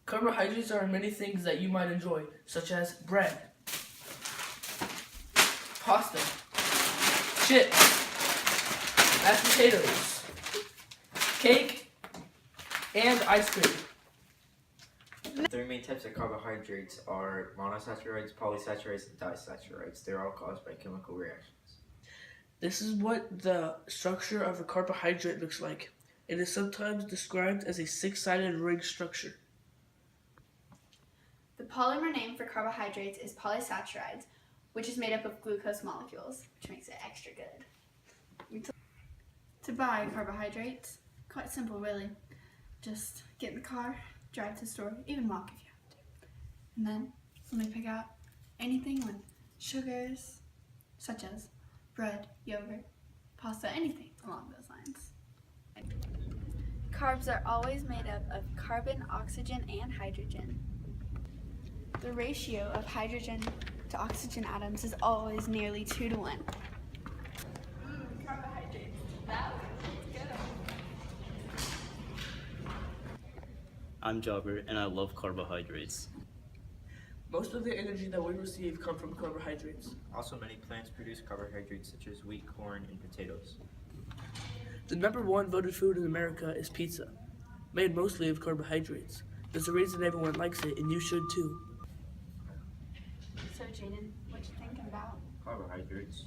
Carbohydrates are many things that you might enjoy, such as bread, pasta, chips, mashed potatoes, cake, and ice cream. The three main types of carbohydrates are monosaccharides, polysaccharides, and disaccharides. They're all caused by chemical reactions. This is what the structure of a carbohydrate looks like. It is sometimes described as a six-sided ring structure. The polymer name for carbohydrates is polysaccharides, which is made up of glucose molecules, which makes it extra good. To buy carbohydrates, quite simple really. Just get in the car, drive to the store, even walk if you have to. And then let me pick out anything with sugars, such as bread, yogurt, pasta, anything along those lines. Carbs are always made up of carbon, oxygen, and hydrogen. The ratio of hydrogen to oxygen atoms is always nearly 2 to 1. Carbohydrates. That was good. I'm Jobber, and I love carbohydrates. Most of the energy that we receive come from carbohydrates. Also, many plants produce carbohydrates such as wheat, corn, and potatoes. The number one voted food in America is pizza, made mostly of carbohydrates. There's a reason everyone likes it, and you should too. So Jaden, what you thinking about? Carbohydrates.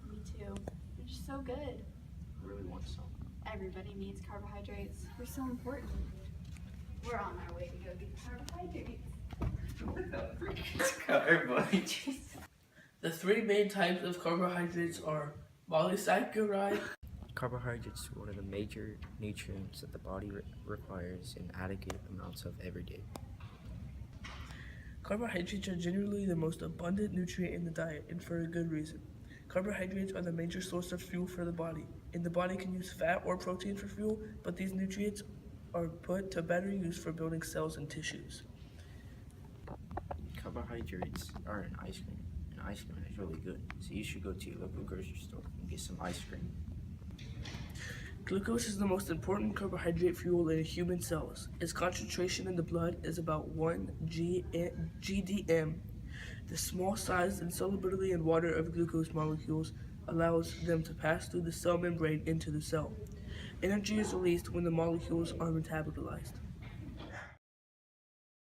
Me too. They're just so good. I really want some. Everybody needs carbohydrates. We're so important. We're on our way to go get carbohydrates. Carbohydrates. The three main types of carbohydrates are polysaccharide. Carbohydrates are one of the major nutrients that the body requires in adequate amounts of every day. Carbohydrates are generally the most abundant nutrient in the diet, and for a good reason. Carbohydrates are the major source of fuel for the body, and the body can use fat or protein for fuel, but these nutrients are put to better use for building cells and tissues. Carbohydrates are in ice cream, and ice cream is really good, so you should go to your local grocery store and get some ice cream. Glucose is the most important carbohydrate fuel in human cells. Its concentration in the blood is about 1 GDM. The small size and solubility in water of glucose molecules allows them to pass through the cell membrane into the cell. Energy is released when the molecules are metabolized.